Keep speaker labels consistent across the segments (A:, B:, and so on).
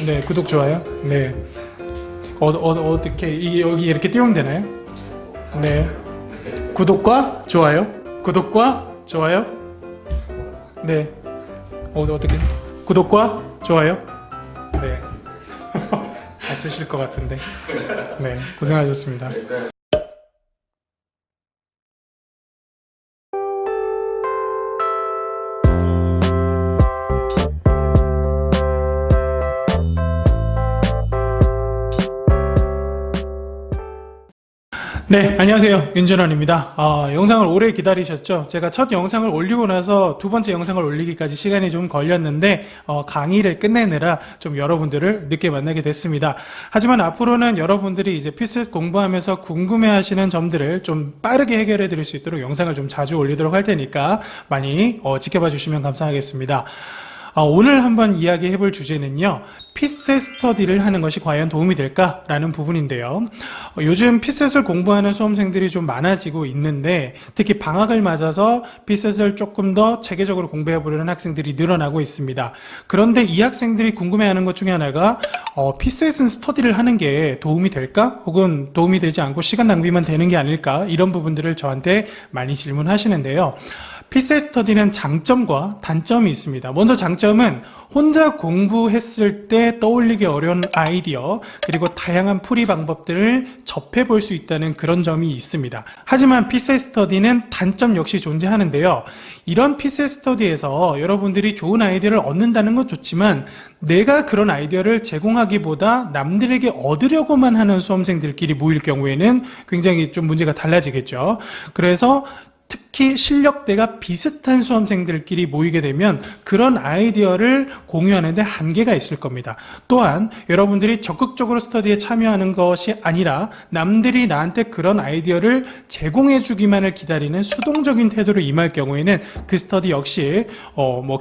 A: 네, 구독, 좋아요. 네. 어떻게, 여기 이렇게 띄우면 되나요? 네. 구독과 좋아요. 구독과 좋아요. 네. 어떻게, 구독과 좋아요. 네. 안 쓰실 것 같은데. 네. 고생하셨습니다. 네, 안녕하세요. 윤준원입니다. 영상을 오래 기다리셨죠? 제가 첫 영상을 올리고 나서 두 번째 영상을 올리기까지 시간이 좀 걸렸는데 강의를 끝내느라 좀 여러분들을 늦게 만나게 됐습니다. 하지만 앞으로는 여러분들이 이제 피셋 공부하면서 궁금해하시는 점들을 좀 빠르게 해결해 드릴 수 있도록 영상을 좀 자주 올리도록 할 테니까 많이 지켜봐 주시면 감사하겠습니다. 오늘 한번 이야기해 볼 주제는요, 피셋 스터디를 하는 것이 과연 도움이 될까라는 부분인데요. 요즘 피셋을 공부하는 수험생들이 좀 많아지고 있는데, 특히 방학을 맞아서 피셋을 조금 더 체계적으로 공부해 보려는 학생들이 늘어나고 있습니다. 그런데 이 학생들이 궁금해하는 것 중에 하나가 피셋은 스터디를 하는 게 도움이 될까? 혹은 도움이 되지 않고 시간 낭비만 되는 게 아닐까? 이런 부분들을 저한테 많이 질문하시는데요. 피셋 스터디는 장점과 단점이 있습니다. 먼저 장점은 혼자 공부했을 때 떠올리기 어려운 아이디어, 그리고 다양한 풀이 방법들을 접해 볼 수 있다는 그런 점이 있습니다. 하지만 피셋 스터디는 단점 역시 존재하는데요. 이런 피셋 스터디에서 여러분들이 좋은 아이디어를 얻는다는 건 좋지만 내가 그런 아이디어를 제공하기보다 남들에게 얻으려고만 하는 수험생들끼리 모일 경우에는 굉장히 좀 문제가 달라지겠죠. 그래서 특히 실력대가 비슷한 수험생들끼리 모이게 되면 그런 아이디어를 공유하는 데 한계가 있을 겁니다. 또한 여러분들이 적극적으로 스터디에 참여하는 것이 아니라 남들이 나한테 그런 아이디어를 제공해 주기만을 기다리는 수동적인 태도로 임할 경우에는 그 스터디 역시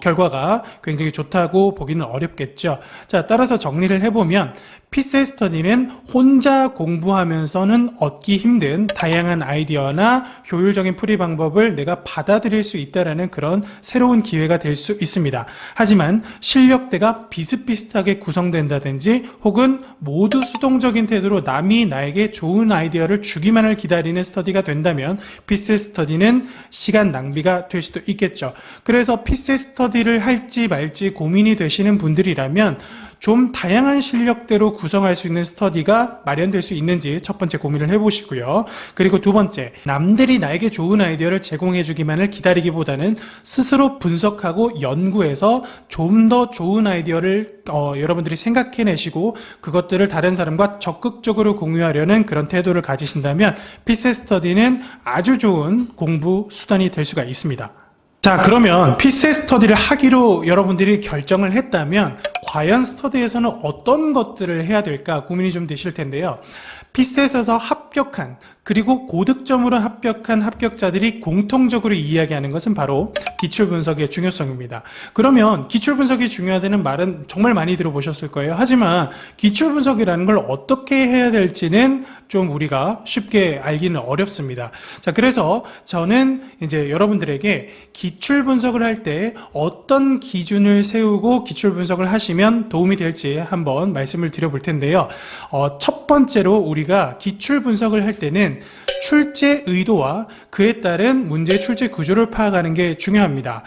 A: 결과가 굉장히 좋다고 보기는 어렵겠죠. 자, 따라서 정리를 해보면 피셋 스터디는 혼자 공부하면서는 얻기 힘든 다양한 아이디어나 효율적인 풀이 방법을 내가 받아들일 수 있다는 그런 새로운 기회가 될 수 있습니다. 하지만 실력대가 비슷비슷하게 구성된다든지 혹은 모두 수동적인 태도로 남이 나에게 좋은 아이디어를 주기만을 기다리는 스터디가 된다면 피셋 스터디는 시간 낭비가 될 수도 있겠죠. 그래서 피셋 스터디를 할지 말지 고민이 되시는 분들이라면 좀 다양한 실력대로 구성할 수 있는 스터디가 마련될 수 있는지 첫 번째 고민을 해보시고요. 그리고 두 번째, 남들이 나에게 좋은 아이디어를 제공해주기만을 기다리기보다는 스스로 분석하고 연구해서 좀 더 좋은 아이디어를 여러분들이 생각해내시고 그것들을 다른 사람과 적극적으로 공유하려는 그런 태도를 가지신다면 피셋 스터디는 아주 좋은 공부 수단이 될 수가 있습니다. 자, 그러면 피셋 스터디를 하기로 여러분들이 결정을 했다면 과연 스터디에서는 어떤 것들을 해야 될까 고민이 좀 되실 텐데요. 피셋에서 합격한, 그리고 고득점으로 합격한 합격자들이 공통적으로 이야기하는 것은 바로 기출분석의 중요성입니다. 그러면 기출분석이 중요하다는 말은 정말 많이 들어보셨을 거예요. 하지만 기출분석이라는 걸 어떻게 해야 될지는 좀 우리가 쉽게 알기는 어렵습니다. 자, 그래서 저는 이제 여러분들에게 기출분석을 할 때 어떤 기준을 세우고 기출분석을 하시면 도움이 될지 한번 말씀을 드려볼 텐데요. 첫 번째로 우리가 기출분석을 할 때는 출제 의도와 그에 따른 문제의 출제 구조를 파악하는 게 중요합니다.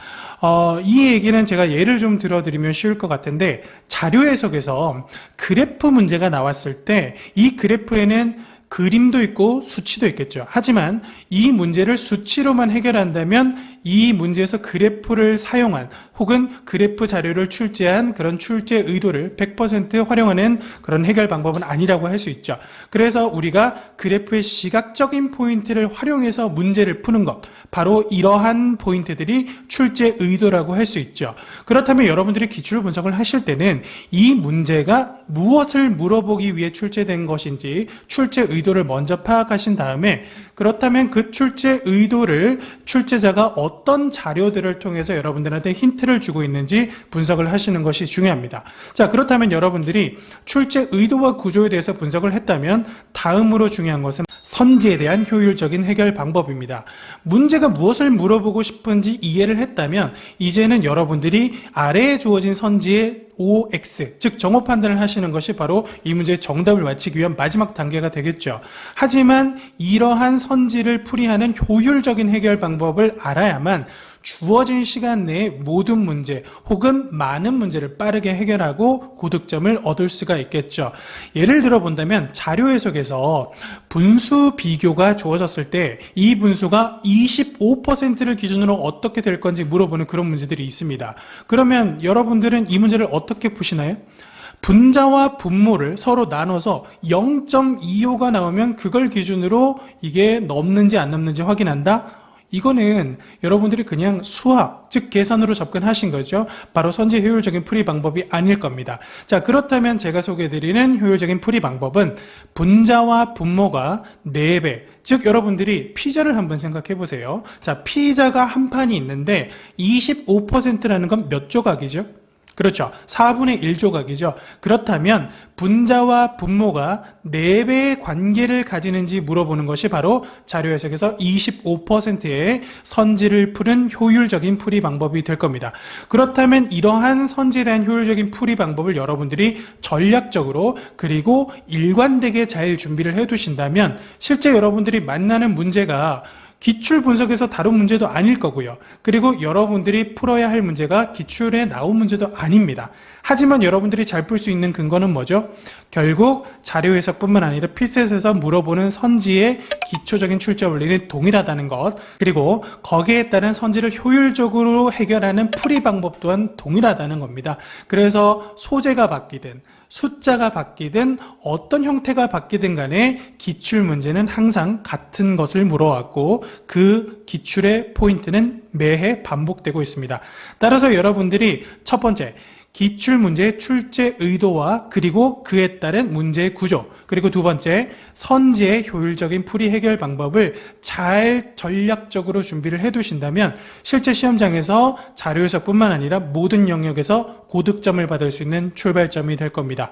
A: 이 얘기는 제가 예를 좀 들어드리면 쉬울 것 같은데, 자료 해석에서 그래프 문제가 나왔을 때 이 그래프에는 그림도 있고 수치도 있겠죠. 하지만 이 문제를 수치로만 해결한다면 이 문제에서 그래프를 사용한 혹은 그래프 자료를 출제한 그런 출제 의도를 100% 활용하는 그런 해결 방법은 아니라고 할 수 있죠. 그래서 우리가 그래프의 시각적인 포인트를 활용해서 문제를 푸는 것, 바로 이러한 포인트들이 출제 의도라고 할 수 있죠. 그렇다면 여러분들이 기출 분석을 하실 때는 이 문제가 무엇을 물어보기 위해 출제된 것인지 출제 의도를 먼저 파악하신 다음에, 그렇다면 그 출제 의도를 출제자가 어떤 자료들을 통해서 여러분들한테 힌트를 주고 있는지 분석을 하시는 것이 중요합니다. 자, 그렇다면 여러분들이 출제 의도와 구조에 대해서 분석을 했다면 다음으로 중요한 것은 선지에 대한 효율적인 해결 방법입니다. 문제가 무엇을 물어보고 싶은지 이해를 했다면 이제는 여러분들이 아래에 주어진 선지의 OX, 즉 정오 판단을 하시는 것이 바로 이 문제의 정답을 맞히기 위한 마지막 단계가 되겠죠. 하지만 이러한 선지를 풀이하는 효율적인 해결 방법을 알아야만 주어진 시간 내에 모든 문제 혹은 많은 문제를 빠르게 해결하고 고득점을 얻을 수가 있겠죠. 예를 들어 본다면 자료 해석에서 분수 비교가 주어졌을 때 이 분수가 25%를 기준으로 어떻게 될 건지 물어보는 그런 문제들이 있습니다. 그러면 여러분들은 이 문제를 어떻게 푸시나요? 분자와 분모를 서로 나눠서 0.25가 나오면 그걸 기준으로 이게 넘는지 안 넘는지 확인한다? 이거는 여러분들이 그냥 수학, 즉 계산으로 접근하신 거죠. 바로 선지 효율적인 풀이 방법이 아닐 겁니다. 자, 그렇다면 제가 소개해드리는 효율적인 풀이 방법은 분자와 분모가 4배, 즉 여러분들이 피자를 한번 생각해 보세요. 자, 피자가 한 판이 있는데 25%라는 건 몇 조각이죠? 그렇죠. 4분의 1조각이죠. 그렇다면 분자와 분모가 4배의 관계를 가지는지 물어보는 것이 바로 자료 해석에서 25%의 선지를 푸는 효율적인 풀이 방법이 될 겁니다. 그렇다면 이러한 선지에 대한 효율적인 풀이 방법을 여러분들이 전략적으로 그리고 일관되게 잘 준비를 해두신다면 실제 여러분들이 만나는 문제가 기출 분석에서 다룬 문제도 아닐 거고요. 그리고 여러분들이 풀어야 할 문제가 기출에 나온 문제도 아닙니다. 하지만 여러분들이 잘 풀 수 있는 근거는 뭐죠? 결국 자료 해석뿐만 아니라 필셋에서 물어보는 선지의 기초적인 출제 원리는 동일하다는 것, 그리고 거기에 따른 선지를 효율적으로 해결하는 풀이 방법 또한 동일하다는 겁니다. 그래서 소재가 바뀌든 숫자가 바뀌든 어떤 형태가 바뀌든 간에 기출 문제는 항상 같은 것을 물어왔고 그 기출의 포인트는 매해 반복되고 있습니다. 따라서 여러분들이 첫 번째, 기출 문제의 출제 의도와 그리고 그에 따른 문제의 구조, 그리고 두 번째, 선지의 효율적인 풀이 해결 방법을 잘 전략적으로 준비를 해두신다면 실제 시험장에서 자료 해석뿐만 아니라 모든 영역에서 고득점을 받을 수 있는 출발점이 될 겁니다.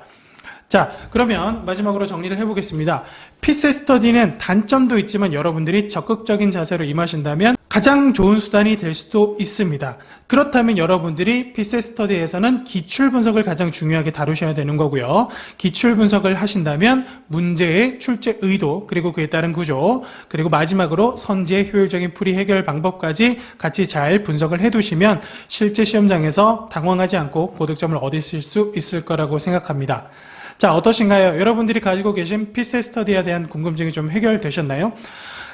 A: 자, 그러면 마지막으로 정리를 해보겠습니다. 필셋 스터디는 단점도 있지만 여러분들이 적극적인 자세로 임하신다면 가장 좋은 수단이 될 수도 있습니다. 그렇다면 여러분들이 필셋 스터디에서는 기출 분석을 가장 중요하게 다루셔야 되는 거고요. 기출 분석을 하신다면 문제의 출제 의도, 그리고 그에 따른 구조, 그리고 마지막으로 선지의 효율적인 풀이 해결 방법까지 같이 잘 분석을 해두시면 실제 시험장에서 당황하지 않고 고득점을 얻으실 수 있을 거라고 생각합니다. 자, 어떠신가요? 여러분들이 가지고 계신 필셋 스터디에 대한 궁금증이 좀 해결되셨나요?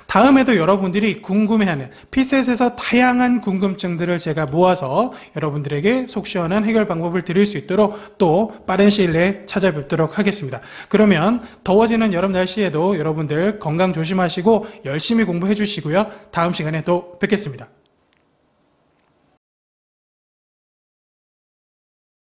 A: 다음에도 여러분들이 궁금해하는 필셋에서 다양한 궁금증들을 제가 모아서 여러분들에게 속 시원한 해결 방법을 드릴 수 있도록 또 빠른 시일 내에 찾아뵙도록 하겠습니다. 그러면 더워지는 여름 날씨에도 여러분들 건강 조심하시고 열심히 공부해 주시고요. 다음 시간에 또 뵙겠습니다.